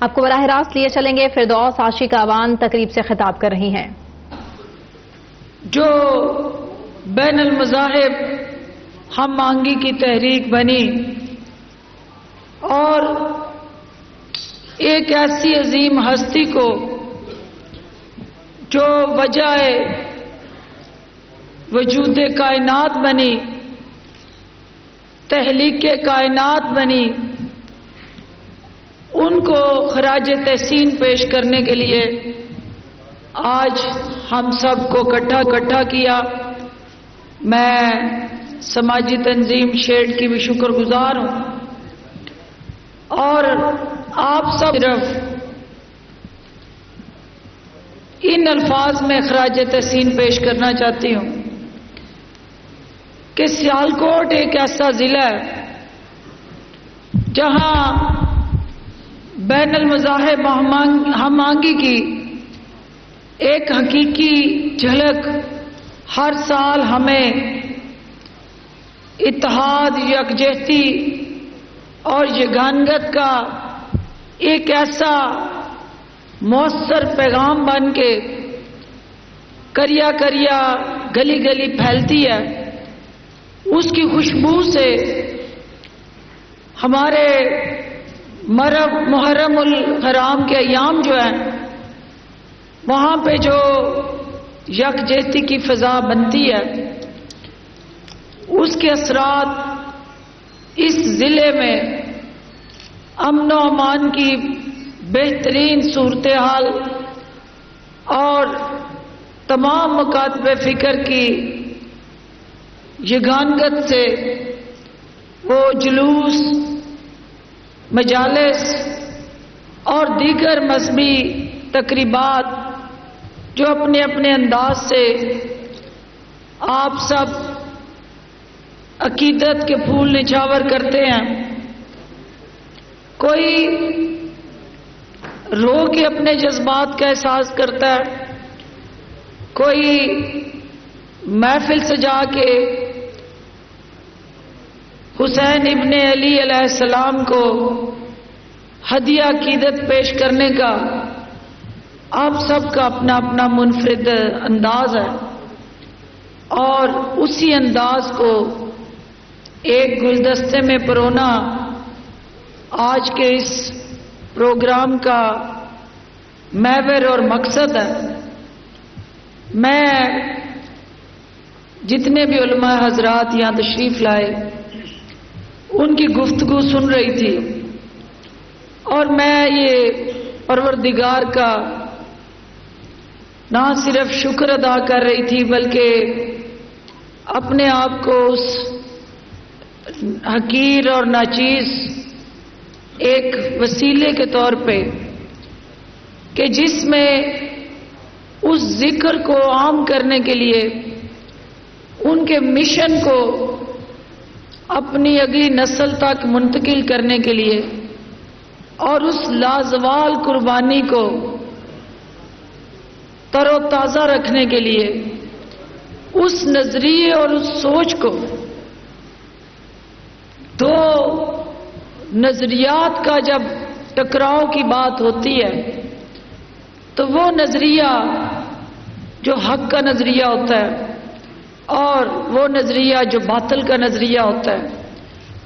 آپ کو براہ راست لیے چلیں گے۔ فردوس عاشق آوان تقریب سے خطاب کر رہی ہیں۔ جو بین المذاہب ہم آہنگی کی تحریک بنی اور ایک ایسی عظیم ہستی کو جو وجہ وجود کائنات بنی، تخلیق کائنات بنی، ان کو خراج تحسین پیش کرنے کے لیے آج ہم سب کو اکٹھا کیا۔ میں سماجی تنظیم شیڈ کی بھی شکر گزار ہوں اور آپ سب صرف ان الفاظ میں خراج تحسین پیش کرنا چاہتی ہوں کہ سیالکوٹ ایک ایسا ضلع ہے جہاں بین المذاہب ہم آہنگی کی ایک حقیقی جھلک ہر سال ہمیں اتحاد، یکجہتی اور یگانگت کا ایک ایسا مؤثر پیغام بن کے کریا گلی گلی پھیلتی ہے۔ اس کی خوشبو سے ہمارے محرم الحرام کے ایام جو ہیں وہاں پہ جو یکجہتی کی فضا بنتی ہے، اس کے اثرات اس ضلع میں امن و امان کی بہترین صورتحال اور تمام مکاتب فکر کی یگانگت سے وہ جلوس، مجالس اور دیگر مذہبی تقریبات جو اپنے اپنے انداز سے آپ سب عقیدت کے پھول نچھاور کرتے ہیں، کوئی رو کے اپنے جذبات کا احساس کرتا ہے، کوئی محفل سجا کے حسین ابن علی علیہ السلام کو ہدیہ عقیدت پیش کرنے کا آپ سب کا اپنا اپنا منفرد انداز ہے، اور اسی انداز کو ایک گلدستے میں پرونا آج کے اس پروگرام کا محور اور مقصد ہے۔ میں جتنے بھی علماء حضرات یہاں تشریف لائے ان کی گفتگو سن رہی تھی اور میں یہ پروردگار کا نہ صرف شکر ادا کر رہی تھی بلکہ اپنے آپ کو اس حقیر اور ناچیز ایک وسیلے کے طور پہ کہ جس میں اس ذکر کو عام کرنے کے لیے، ان کے مشن کو اپنی اگلی نسل تک منتقل کرنے کے لیے اور اس لازوال قربانی کو تر و تازہ رکھنے کے لیے، اس نظریے اور اس سوچ کو، دو نظریات کا جب ٹکراؤ کی بات ہوتی ہے تو وہ نظریہ جو حق کا نظریہ ہوتا ہے اور وہ نظریہ جو باطل کا نظریہ ہوتا ہے،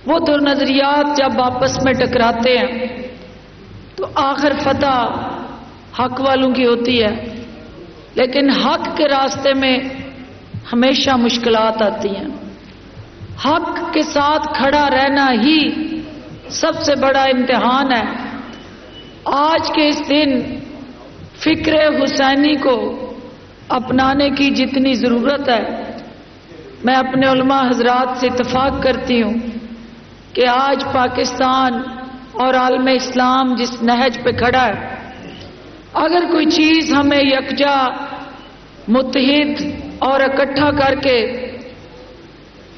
وہ دو نظریات جب آپس میں ٹکراتے ہیں تو آخر فتح حق والوں کی ہوتی ہے، لیکن حق کے راستے میں ہمیشہ مشکلات آتی ہیں۔ حق کے ساتھ کھڑا رہنا ہی سب سے بڑا امتحان ہے۔ آج کے اس دن فکر حسینی کو اپنانے کی جتنی ضرورت ہے، میں اپنے علماء حضرات سے اتفاق کرتی ہوں کہ آج پاکستان اور عالم اسلام جس نہج پہ کھڑا ہے، اگر کوئی چیز ہمیں یکجا، متحد اور اکٹھا کر کے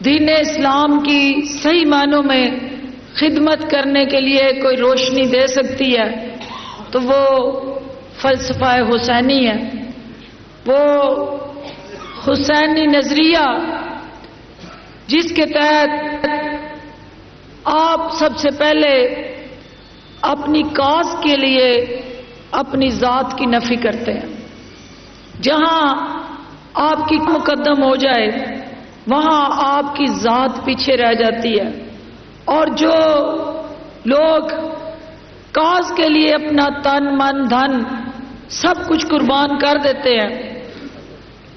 دین اسلام کی صحیح معنوں میں خدمت کرنے کے لیے کوئی روشنی دے سکتی ہے تو وہ فلسفہ حسینی ہے، وہ حسینی نظریہ جس کے تحت آپ سب سے پہلے اپنی کاز کے لیے اپنی ذات کی نفی کرتے ہیں. جہاں آپ کی مقدم ہو جائے وہاں آپ کی ذات پیچھے رہ جاتی ہے. اور جو لوگ کاز کے لیے اپنا تن من دھن سب کچھ قربان کر دیتے ہیں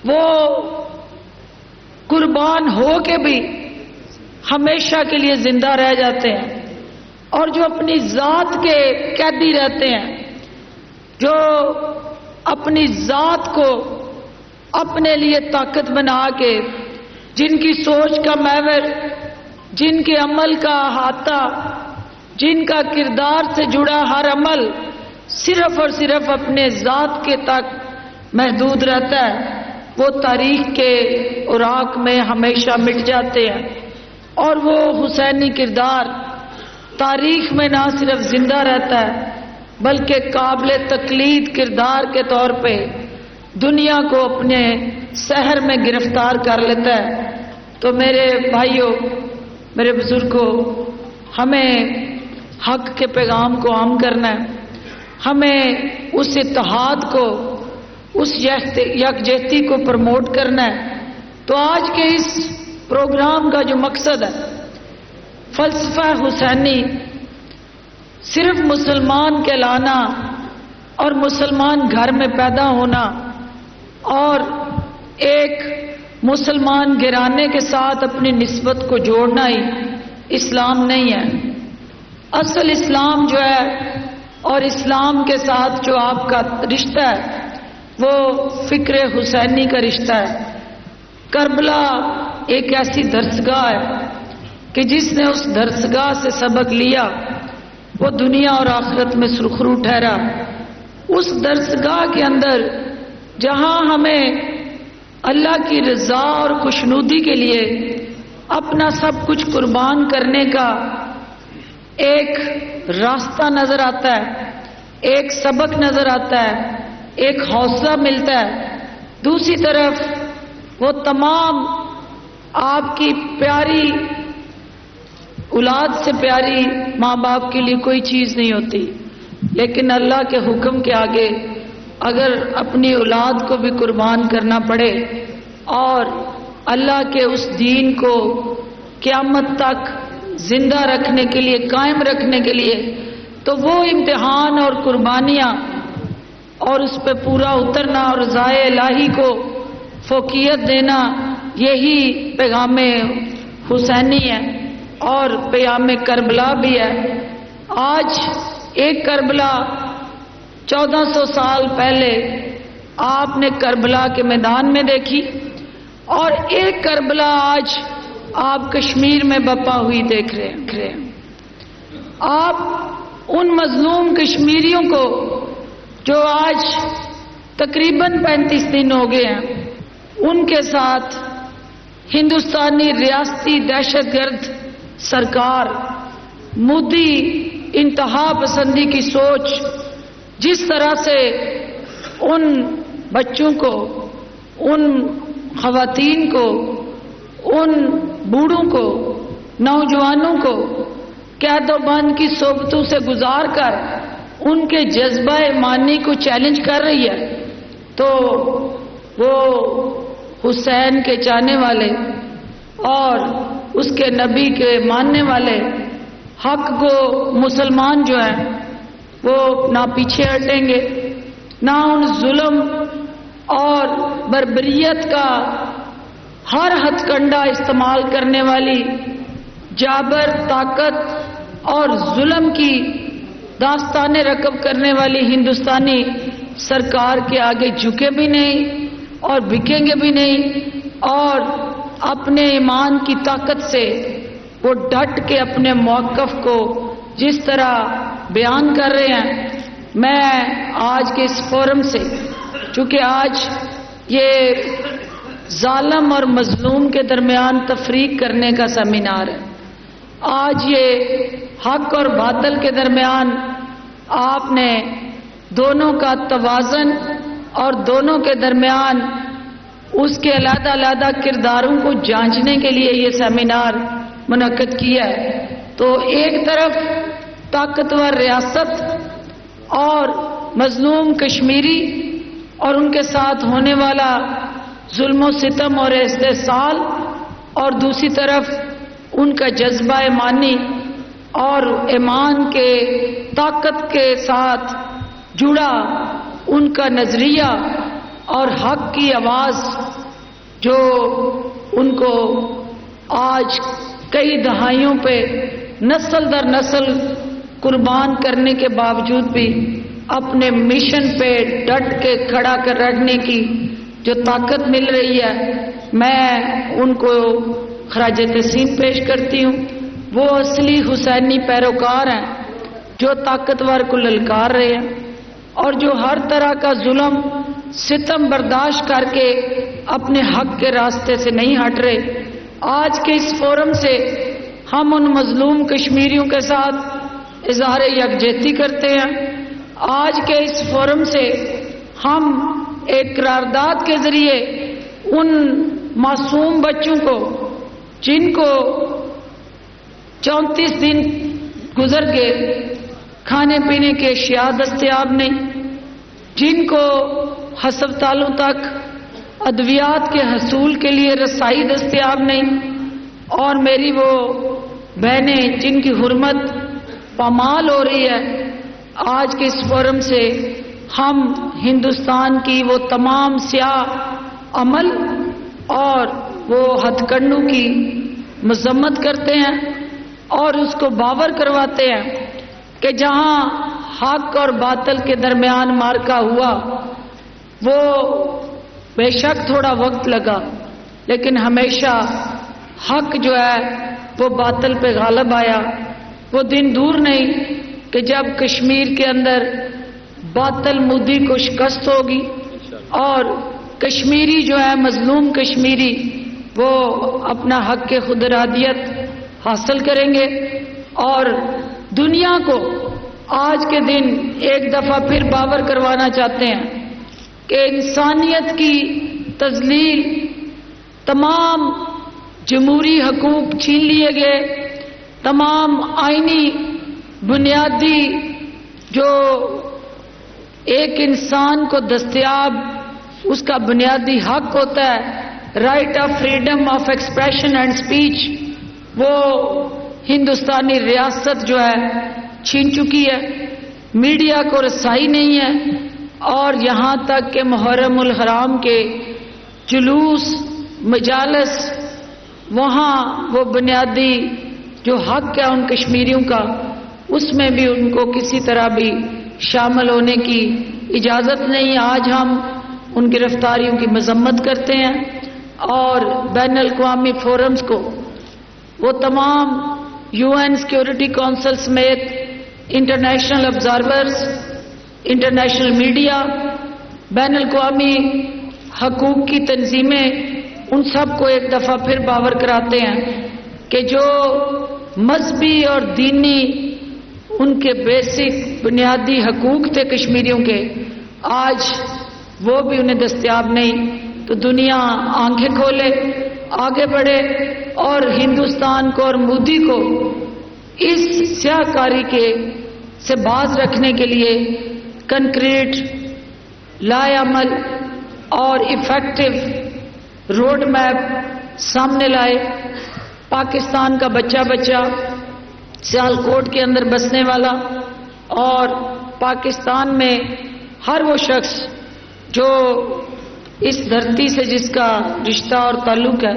وہ قربان ہو کے بھی ہمیشہ کے لیے زندہ رہ جاتے ہیں. اور جو اپنی ذات کے قیدی رہتے ہیں، جو اپنی ذات کو اپنے لیے طاقت بنا کے، جن کی سوچ کا محور، جن کے عمل کا احاطہ، جن کا کردار سے جڑا ہر عمل صرف اور صرف اپنے ذات کے تک محدود رہتا ہے، وہ تاریخ کے اوراق میں ہمیشہ مٹ جاتے ہیں. اور وہ حسینی کردار تاریخ میں نہ صرف زندہ رہتا ہے بلکہ قابل تقلید کردار کے طور پہ دنیا کو اپنے سحر میں گرفتار کر لیتا ہے. تو میرے بھائیوں، میرے بزرگوں، ہمیں حق کے پیغام کو عام کرنا ہے. ہمیں اس اتحاد کو، اس یکجہتی کو پروموٹ کرنا ہے. تو آج کے اس پروگرام کا جو مقصد ہے، فلسفہ حسینی، صرف مسلمان کہلانا اور مسلمان گھر میں پیدا ہونا اور ایک مسلمان گھرانے کے ساتھ اپنی نسبت کو جوڑنا ہی اسلام نہیں ہے. اصل اسلام جو ہے اور اسلام کے ساتھ جو آپ کا رشتہ ہے وہ فکر حسینی کا رشتہ ہے. کربلا ایک ایسی درسگاہ ہے کہ جس نے اس درسگاہ سے سبق لیا وہ دنیا اور آخرت میں سرخرو ٹھہرا. اس درسگاہ کے اندر جہاں ہمیں اللہ کی رضا اور خوشنودی کے لیے اپنا سب کچھ قربان کرنے کا ایک راستہ نظر آتا ہے، ایک سبق نظر آتا ہے، ایک حوصلہ ملتا ہے، دوسری طرف وہ تمام آپ کی پیاری اولاد سے پیاری ماں باپ کے لیے کوئی چیز نہیں ہوتی، لیکن اللہ کے حکم کے آگے اگر اپنی اولاد کو بھی قربان کرنا پڑے اور اللہ کے اس دین کو قیامت تک زندہ رکھنے کے لیے، قائم رکھنے کے لیے، تو وہ امتحان اور قربانیاں اور اس پہ پورا اترنا اور رضائے الہی کو فوقیت دینا، یہی پیغام حسینی ہے اور پیغام کربلا بھی ہے. آج ایک کربلا 1400 سال پہلے آپ نے کربلا کے میدان میں دیکھی اور ایک کربلا آج آپ کشمیر میں بپا ہوئی دیکھ رہے ہیں. آپ ان مظلوم کشمیریوں کو جو آج تقریباً 35 دن ہو گئے ہیں، ان کے ساتھ ہندوستانی ریاستی دہشت گرد سرکار مودی انتہا پسندی کی سوچ جس طرح سے ان بچوں کو، ان خواتین کو، ان بوڑھوں کو، نوجوانوں کو قید و بند کی صحبتوں سے گزار کر ان کے جذبہ ایمانی کو چیلنج کر رہی ہے، تو وہ حسین کے چاہنے والے اور اس کے نبی کے ماننے والے حق کو مسلمان جو ہیں وہ نہ پیچھے ہٹیں گے، نہ ان ظلم اور بربریت کا ہر ہتھ کنڈا استعمال کرنے والی جابر طاقت اور ظلم کی داستان رکب کرنے والی ہندوستانی سرکار کے آگے جھکے بھی نہیں اور بکیں گے بھی نہیں، اور اپنے ایمان کی طاقت سے وہ ڈٹ کے اپنے موقف کو جس طرح بیان کر رہے ہیں. میں آج کے اس فورم سے، چونکہ آج یہ ظالم اور مظلوم کے درمیان تفریق کرنے کا سیمینار ہے، آج یہ حق اور باطل کے درمیان آپ نے دونوں کا توازن اور دونوں کے درمیان اس کے علیحدہ علیحدہ کرداروں کو جانچنے کے لیے یہ سیمینار منعقد کیا ہے. تو ایک طرف طاقتور ریاست اور مظلوم کشمیری اور ان کے ساتھ ہونے والا ظلم و ستم اور استحصال، اور دوسری طرف ان کا جذبہ ایمانی اور ایمان کے طاقت کے ساتھ جڑا ان کا نظریہ اور حق کی آواز جو ان کو آج کئی دہائیوں پہ نسل در نسل قربان کرنے کے باوجود بھی اپنے مشن پہ ڈٹ کے کھڑا کر رکھنے کی جو طاقت مل رہی ہے، میں ان کو خراج تحسین پیش کرتی ہوں۔ وہ اصلی حسینی پیروکار ہیں جو طاقتور کو للکار رہے ہیں اور جو ہر طرح کا ظلم ستم برداشت کر کے اپنے حق کے راستے سے نہیں ہٹ رہے۔ آج کے اس فورم سے ہم ان مظلوم کشمیریوں کے ساتھ اظہار یکجہتی کرتے ہیں۔ آج کے اس فورم سے ہم ایک قرارداد کے ذریعے ان معصوم بچوں کو جن کو 34 دن گزر گئے، کھانے پینے کے اشیاء دستیاب نہیں، جن کو ہسپتالوں تک ادویات کے حصول کے لیے رسائی دستیاب نہیں، اور میری وہ بہنیں جن کی حرمت پامال ہو رہی ہے، آج کے اس فورم سے ہم ہندوستان کی وہ تمام سیاہ عمل اور وہ ہتھ کنڈوں کی مذمت کرتے ہیں اور اس کو باور کرواتے ہیں کہ جہاں حق اور باطل کے درمیان معرکہ ہوا، وہ بے شک تھوڑا وقت لگا لیکن ہمیشہ حق جو ہے وہ باطل پہ غالب آیا۔ وہ دن دور نہیں کہ جب کشمیر کے اندر باطل مودی کو شکست ہوگی اور کشمیری جو ہے مظلوم کشمیری وہ اپنا حق کے خود ارادیت حاصل کریں گے، اور دنیا کو آج کے دن ایک دفعہ پھر باور کروانا چاہتے ہیں کہ انسانیت کی تذلیل، تمام جمہوری حقوق چھین لیے گئے، تمام آئینی بنیادی جو ایک انسان کو دستیاب اس کا بنیادی حق ہوتا ہے، right of freedom of expression and speech, وہ ہندوستانی ریاست جو ہے چھین چکی ہے۔ میڈیا کو رسائی نہیں ہے، اور یہاں تک کہ محرم الحرام کے جلوس مجالس، وہاں وہ بنیادی جو حق ہے ان کشمیریوں کا، اس میں بھی ان کو کسی طرح بھی شامل ہونے کی اجازت نہیں۔ آج ہم ان گرفتاریوں کی مذمت کرتے ہیں اور بین الاقوامی فورمز کو، وہ تمام UN سیکورٹی کونسل سمیت انٹرنیشنل آبزرورز، انٹرنیشنل میڈیا، بین الاقوامی حقوق کی تنظیمیں، ان سب کو ایک دفعہ پھر باور کراتے ہیں کہ جو مذہبی اور دینی ان کے بیسک بنیادی حقوق تھے کشمیریوں کے، آج وہ بھی انہیں دستیاب نہیں۔ تو دنیا آنکھیں کھولے، آگے بڑھے اور ہندوستان کو اور مودی کو اس سیاہ کاری کے سے باز رکھنے کے لیے کنکریٹ، لائے عمل اور ایفیکٹو روڈ میپ سامنے لائے۔ پاکستان کا بچہ سیالکوٹ کے اندر بسنے والا اور پاکستان میں ہر وہ شخص جو اس دھرتی سے جس کا رشتہ اور تعلق ہے،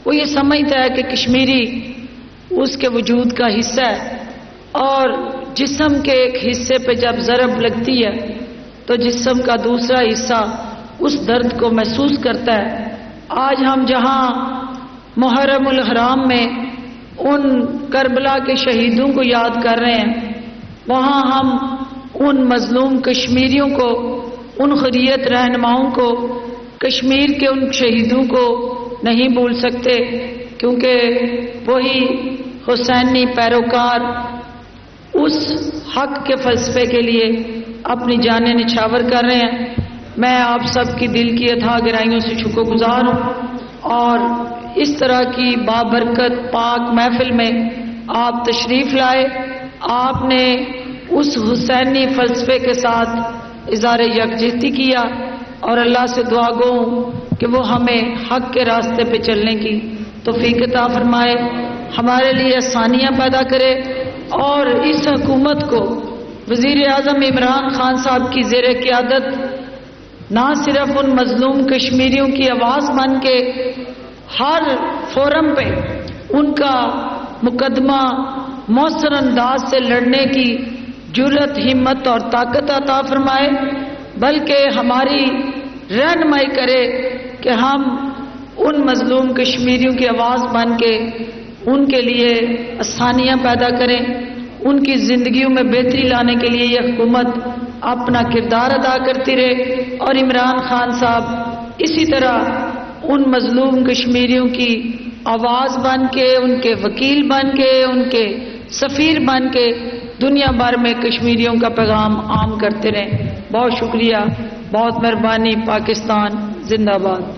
وہ یہ سمجھتا ہے کہ کشمیری اس کے وجود کا حصہ ہے، اور جسم کے ایک حصے پہ جب ضرب لگتی ہے تو جسم کا دوسرا حصہ اس درد کو محسوس کرتا ہے۔ آج ہم جہاں محرم الحرام میں ان کربلا کے شہیدوں کو یاد کر رہے ہیں، وہاں ہم ان مظلوم کشمیریوں کو، ان حریت رہنماؤں کو، کشمیر کے ان شہیدوں کو نہیں بھول سکتے، کیونکہ وہی حسینی پیروکار اس حق کے فلسفے کے لیے اپنی جانیں نچھاور کر رہے ہیں۔ میں آپ سب کی دل کی اتھاہ گہرائیوں سے شکر گزار ہوں، اور اس طرح کی بابرکت پاک محفل میں آپ تشریف لائے آپ نے اس حسینی فلسفے کے ساتھ اظہار یکجہتی کیا، اور اللہ سے دعا گو کہ وہ ہمیں حق کے راستے پہ چلنے کی توفیق عطا فرمائے، ہمارے لیے آسانیاں پیدا کرے، اور اس حکومت کو وزیر اعظم عمران خان صاحب کی زیر قیادت نہ صرف ان مظلوم کشمیریوں کی آواز بن کے ہر فورم پہ ان کا مقدمہ مؤثر انداز سے لڑنے کی جرأت، ہمت اور طاقت عطا فرمائے، بلکہ ہماری رہنمائی کرے کہ ہم ان مظلوم کشمیریوں کی آواز بن کے ان کے لیے آسانیاں پیدا کریں، ان کی زندگیوں میں بہتری لانے کے لیے یہ حکومت اپنا کردار ادا کرتی رہے، اور عمران خان صاحب اسی طرح ان مظلوم کشمیریوں کی آواز بن کے، ان کے وکیل بن کے، ان کے سفیر بن کے دنیا بھر میں کشمیریوں کا پیغام عام کرتے رہیں۔ بہت شکریہ، بہت مہربانی۔ پاکستان زندہ باد۔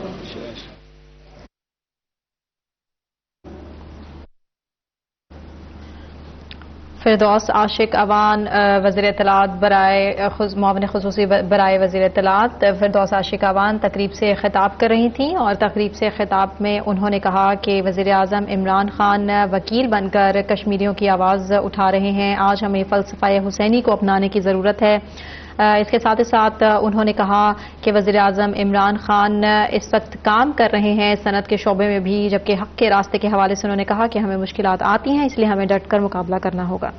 فردوس عاشق اوان وزیر اطلاعات برائے معاون خصوصی برائے وزیر اطلاعات فردوس عاشق اوان تقریب سے خطاب کر رہی تھیں، اور تقریب سے خطاب میں انہوں نے کہا کہ وزیر اعظم عمران خان وکیل بن کر کشمیریوں کی آواز اٹھا رہے ہیں۔ آج ہمیں فلسفہ حسینی کو اپنانے کی ضرورت ہے۔ اس کے ساتھ ہی ساتھ انہوں نے کہا کہ وزیر اعظم عمران خان اس وقت کام کر رہے ہیں صنعت کے شعبے میں بھی، جبکہ حق کے راستے کے حوالے سے انہوں نے کہا کہ ہمیں مشکلات آتی ہیں، اس لیے ہمیں ڈٹ کر مقابلہ کرنا ہوگا۔